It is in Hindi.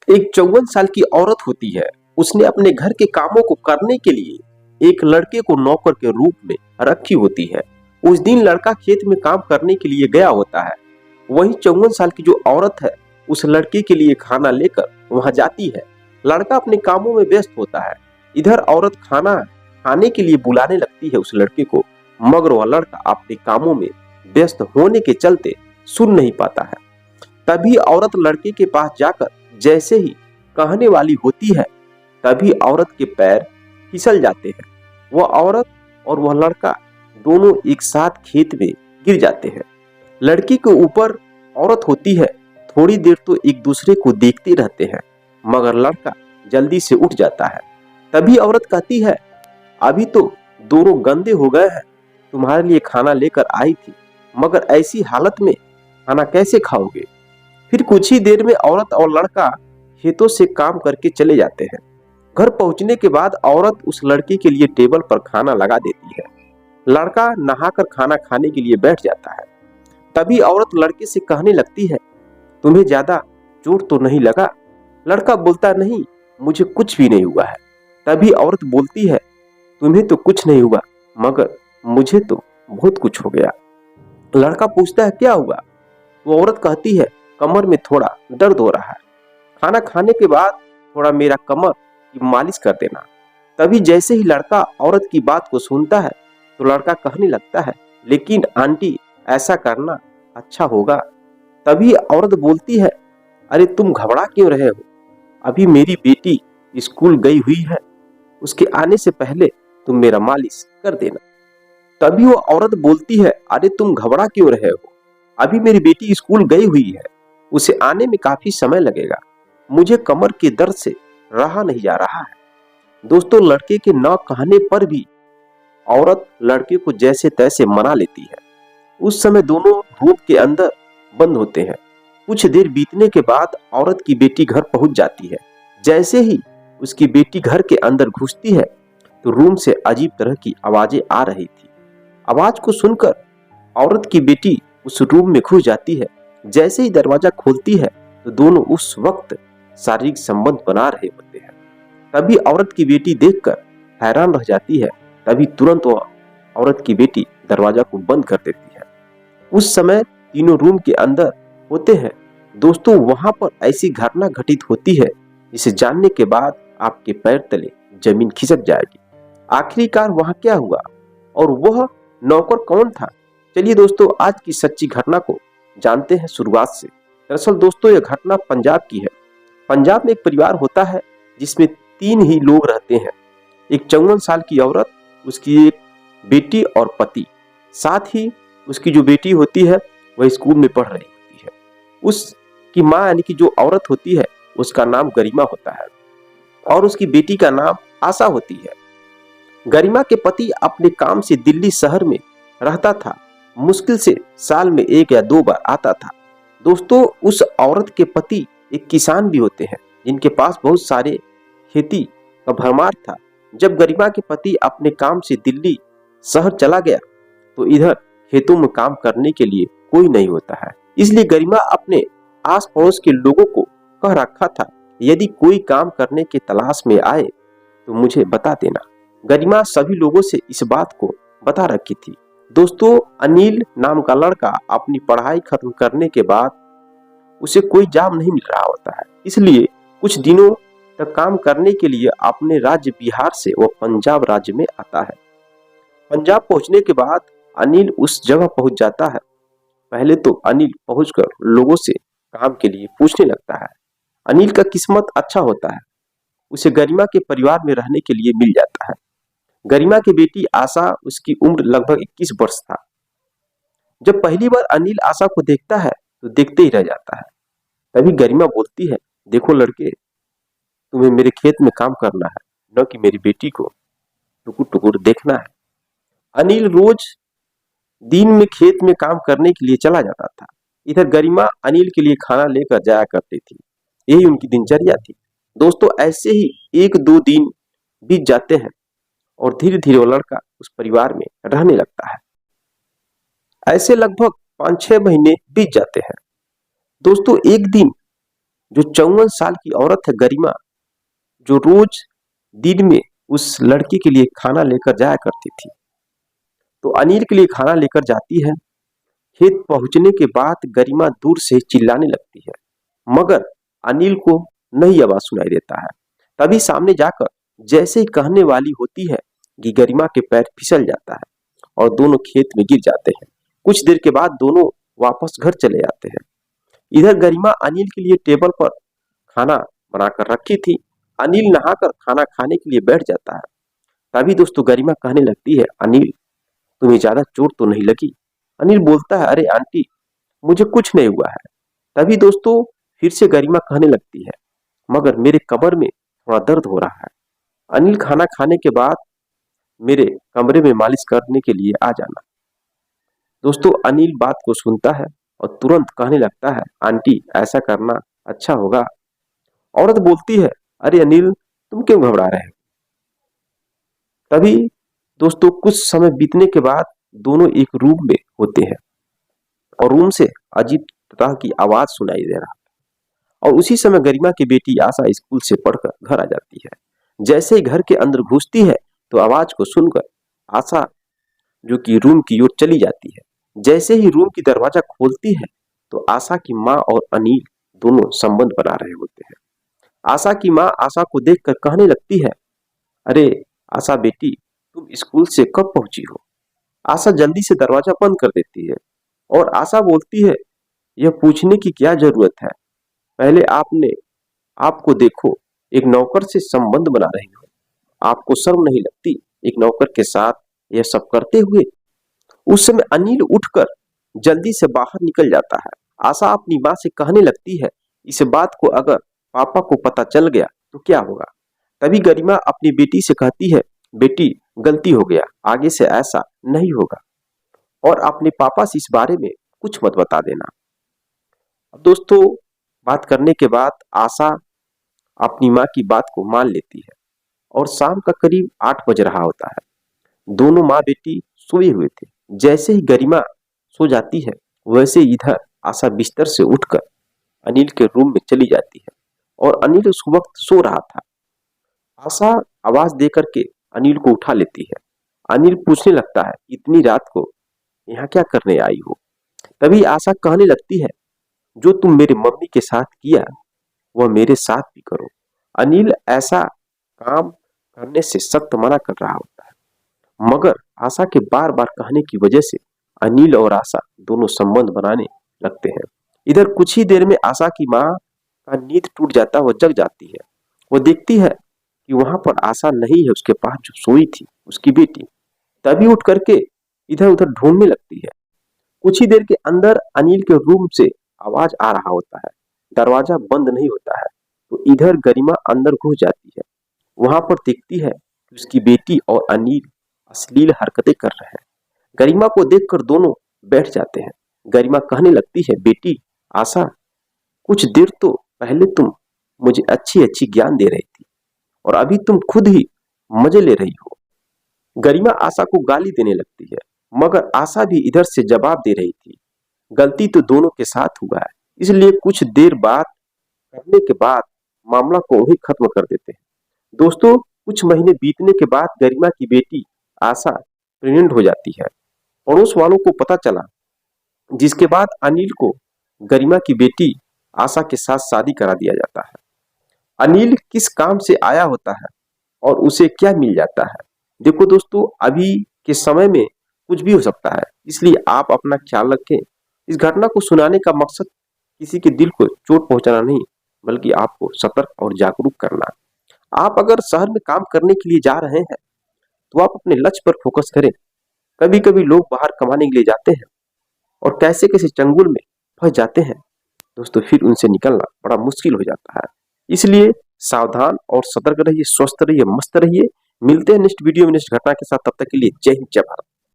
एक 54 साल की औरत होती है। उसने अपने घर के कामों को करने के लिए एक लड़के को नौकर के रूप में रखी होती है। उस दिन लड़का खेत में काम करने के लिए गया होता है। वही 54 साल की जो औरत है उस लड़के के लिए खाना लेकर वहां जाती है। लड़का अपने कामों में व्यस्त होता है। इधर औरत खाना खाने के लिए बुलाने लगती है उस लड़के को, मगर वह लड़का अपने कामों में व्यस्त होने के चलते सुन नहीं पाता है। तभी औरत लड़के के पास जाकर जैसे ही कहने वाली होती है, तभी औरत के पैर फिसल जाते हैं। वह औरत और वह लड़का दोनों एक साथ खेत में गिर जाते हैं। लड़की के ऊपर औरत होती है। थोड़ी देर तो एक दूसरे को देखते रहते हैं, मगर लड़का जल्दी से उठ जाता है। तभी औरत कहती है, अभी तो दोनों गंदे हो गए हैं। तुम्हारे लिए खाना लेकर आई थी, मगर ऐसी हालत में खाना कैसे खाओगे। फिर कुछ ही देर में औरत और लड़का खेतों से काम करके चले जाते हैं। घर पहुंचने के बाद औरत उस लड़के के लिए टेबल पर खाना लगा देती है। लड़का नहाकर खाना खाने के लिए बैठ जाता है। तभी औरत लड़के से कहने लगती है, तुम्हें ज्यादा चोट तो नहीं लगा। लड़का बोलता, नहीं, मुझे कुछ भी नहीं हुआ है। तभी औरत बोलती है, तुम्हें तो कुछ नहीं हुआ, मगर मुझे तो बहुत कुछ हो गया। लड़का पूछता है, क्या हुआ। वो औरत कहती है, कमर में थोड़ा दर्द हो रहा है। खाना खाने के बाद थोड़ा मेरा कमर की मालिश कर देना। तभी जैसे ही लड़का औरत की बात को सुनता है तो लड़का कहने लगता है, लेकिन आंटी, ऐसा करना अच्छा होगा। तभी औरत बोलती है, अरे तुम घबरा क्यों रहे हो। अभी मेरी बेटी स्कूल गई हुई है, उसके आने से पहले तुम मेरा मालिश कर देना। तभी वो औरत बोलती है, अरे तुम घबरा क्यों रहे हो। अभी मेरी बेटी स्कूल गई हुई है, उसे आने में काफी समय लगेगा। मुझे कमर के दर्द से रहा नहीं जा रहा है। दोस्तों, लड़के के न कहने पर भी औरत लड़के को जैसे तैसे मना लेती है। उस समय दोनों रूम के अंदर बंद होते हैं। कुछ देर बीतने के बाद औरत की बेटी घर पहुंच जाती है। जैसे ही उसकी बेटी घर के अंदर घुसती है तो रूम से अजीब तरह की आवाजें आ रही थी। आवाज को सुनकर औरत की बेटी उस रूम में घुस जाती है। जैसे ही दरवाजा खोलती है तो दोनों उस वक्त शारीरिक संबंध बना रहे होते हैं। तभी औरत की बेटी देखकर हैरान रह जाती है। तभी तुरंत वह औरत की बेटी दरवाजा को बंद कर देती है। उस समय तीनों रूम के अंदर होते हैं। दोस्तों, वहां पर ऐसी घटना घटित होती है जिसे जानने के बाद आपके पैर तले जमीन खिसक जाएगी। आखिरकार वहां क्या हुआ और वह नौकर कौन था, चलिए दोस्तों आज की सच्ची घटना को जानते हैं शुरुआत से। दरअसल दोस्तों, यह घटना पंजाब की है। पंजाब में एक परिवार होता है जिसमें 3 ही लोग रहते हैं। एक 54 साल की औरत, उसकी एक बेटी और पति। साथ ही उसकी जो बेटी होती है वह स्कूल में पढ़ रही होती है। उसकी माँ यानी कि जो औरत होती है उसका नाम गरिमा होता है और उसकी बेटी का नाम आशा होती है। गरिमा के पति अपने काम से दिल्ली शहर में रहता था। मुश्किल से साल में 1 या 2 बार आता था। दोस्तों, उस औरत के पति एक किसान भी होते हैं जिनके पास बहुत सारे खेती का भरमार था। जब गरिमा के पति अपने काम से दिल्ली शहर चला गया तो इधर खेतों में काम करने के लिए कोई नहीं होता है। इसलिए गरिमा अपने आस पड़ोस के लोगों को कह रखा था, यदि कोई काम करने की तलाश में आए तो मुझे बता देना। गरिमा सभी लोगों से इस बात को बता रखी थी। दोस्तों, अनिल नाम का लड़का अपनी पढ़ाई खत्म करने के बाद उसे कोई जॉब नहीं मिल रहा होता है। इसलिए कुछ दिनों तक काम करने के लिए अपने राज्य बिहार से वह पंजाब राज्य में आता है। पंजाब पहुंचने के बाद अनिल उस जगह पहुंच जाता है। पहले तो अनिल पहुंचकर लोगों से काम के लिए पूछने लगता है। अनिल का किस्मत अच्छा होता है, उसे गरिमा के परिवार में रहने के लिए मिल जाता है। गरिमा की बेटी आशा, उसकी उम्र लगभग 21 वर्ष था। जब पहली बार अनिल आशा को देखता है तो देखते ही रह जाता है। तभी गरिमा बोलती है, देखो लड़के, तुम्हें मेरे खेत में काम करना है, न कि मेरी बेटी को टुकुर टुकुर देखना है। अनिल रोज दिन में खेत में काम करने के लिए चला जाता था। इधर गरिमा अनिल के लिए खाना लेकर जाया करती थी। यही उनकी दिनचर्या थी। दोस्तों, ऐसे ही 1-2 दिन बीत जाते हैं और धीरे धीरे वो लड़का उस परिवार में रहने लगता है। ऐसे लगभग 5-6 महीने बीत जाते हैं। दोस्तों, एक दिन जो 54 साल की औरत है गरिमा, जो रोज दिन में उस लड़की के लिए खाना लेकर जाया करती थी, तो अनिल के लिए खाना लेकर जाती है। खेत पहुंचने के बाद गरिमा दूर से चिल्लाने लगती है, मगर अनिल को नहीं आवाज सुनाई देता है। तभी सामने जाकर जैसे ही कहने वाली होती है कि गरिमा के पैर फिसल जाता है और दोनों खेत में गिर जाते हैं। कुछ देर के बाद दोनों वापस घर चले जाते हैं। इधर गरिमा अनिल के लिए टेबल पर खाना बनाकर रखी थी। अनिल नहाकर खाना खाने के लिए बैठ जाता है। तभी दोस्तों गरिमा कहने लगती है, अनिल तुम्हें ज्यादा चोट तो नहीं लगी? अनिल बोलता है, अरे आंटी मुझे कुछ नहीं हुआ है। तभी दोस्तों फिर से गरिमा कहने लगती है, मगर मेरे कमर में थोड़ा दर्द हो रहा है। अनिल खाना खाने के बाद मेरे कमरे में मालिश करने के लिए आ जाना। दोस्तों अनिल बात को सुनता है और तुरंत कहने लगता है, आंटी ऐसा करना अच्छा होगा। औरत बोलती है, अरे अनिल तुम क्यों घबरा रहे हो? तभी दोस्तों कुछ समय बीतने के बाद दोनों एक रूम में होते हैं और रूम से अजीब तरह की आवाज सुनाई दे रहा है। और उसी समय गरिमा की बेटी आशा स्कूल से पढ़कर घर आ जाती है। जैसे ही घर के अंदर घुसती है तो आवाज को सुनकर आशा जो कि रूम की ओर चली जाती है। जैसे ही रूम की दरवाजा खोलती है तो आशा की माँ और अनिल दोनों संबंध बना रहे होते हैं। आशा की माँ आशा को देखकर कहने लगती है, अरे आशा बेटी तुम स्कूल से कब पहुंची हो? आशा जल्दी से दरवाजा बंद कर देती है और आशा बोलती है, यह पूछने की क्या जरूरत है, पहले आपको देखो, एक नौकर से संबंध बना रही हो, आपको शर्म नहीं लगती एक नौकर के साथ यह सब करते हुए? उस समय अनिल उठकर जल्दी से बाहर निकल जाता है। आशा अपनी माँ से कहने लगती है, इस बात को अगर पापा को पता चल गया तो क्या होगा? तभी गरिमा अपनी बेटी से कहती है, बेटी गलती हो गया, आगे से ऐसा नहीं होगा और अपने पापा से इस बारे में कुछ मत बता देना। अब दोस्तों बात करने के बाद आशा अपनी माँ की बात को मान लेती है और शाम का करीब 8 बज रहा होता है। दोनों माँ बेटी सोए हुए थे। जैसे ही गरिमा सो जाती है वैसे इधर आशा बिस्तर से उठकर अनिल के रूम में चली जाती है और अनिल उस वक्त सो रहा था। आशा आवाज देकर के अनिल को उठा लेती है। अनिल पूछने लगता है, इतनी रात को यहाँ क्या करने आई हो? तभी आशा कहने लगती है, जो तुम मेरे मम्मी के साथ किया वह मेरे साथ भी करो। अनिल ऐसा काम करने से सख्त मना कर रहा होता है, मगर आशा के बार बार कहने की वजह से अनिल और आशा दोनों संबंध बनाने लगते हैं। इधर कुछ ही देर में आशा की माँ का नींद टूट जाता है, वह जग जाती है। वो देखती है कि वहां पर आशा नहीं है, उसके पास जो सोई थी उसकी बेटी। तभी उठ करके इधर उधर ढूंढने लगती है। कुछ ही देर के अंदर अनिल के रूम से आवाज आ रहा होता है, दरवाजा बंद नहीं होता है। तो इधर गरिमा अंदर घुस जाती है। वहां पर देखती है कि उसकी बेटी और अनिल अश्लील हरकतें कर रहे हैं। गरिमा को देखकर दोनों बैठ जाते हैं। गरिमा कहने लगती है, बेटी आशा कुछ देर तो पहले तुम मुझे अच्छी अच्छी ज्ञान दे रही थी और अभी तुम खुद ही मजे ले रही हो। गरिमा आशा को गाली देने लगती है, मगर आशा भी इधर से जवाब दे रही थी, गलती तो दोनों के साथ हुआ है, इसलिए कुछ देर बात करने के बाद मामला को वही खत्म कर देते हैं। दोस्तों कुछ महीने बीतने के बाद गरिमा की बेटी आशा प्रेग्नेंट हो जाती है। पड़ोस वालों को पता चला, जिसके बाद अनिल को गरिमा की बेटी आशा के साथ शादी करा दिया जाता है। अनिल किस काम से आया होता है और उसे क्या मिल जाता है? देखो दोस्तों अभी के समय में कुछ भी हो सकता है, इसलिए आप अपना ख्याल रखें। इस घटना को सुनाने का मकसद किसी के दिल को चोट पहुंचाना नहीं, बल्कि आपको सतर्क और जागरूक करना। आप अगर शहर में काम करने के लिए जा रहे हैं तो आप अपने लक्ष्य पर फोकस करें। कभी कभी लोग बाहर कमाने के लिए जाते हैं और कैसे कैसे चंगुल में फंस जाते हैं दोस्तों, फिर उनसे निकलना बड़ा मुश्किल हो जाता है। इसलिए सावधान और सतर्क रहिए, स्वस्थ रहिए, मस्त रहिए। मिलते हैं नेक्स्ट वीडियो में नेक्स्ट घटना के साथ। तब तक के लिए जय हिंद, जय भारत।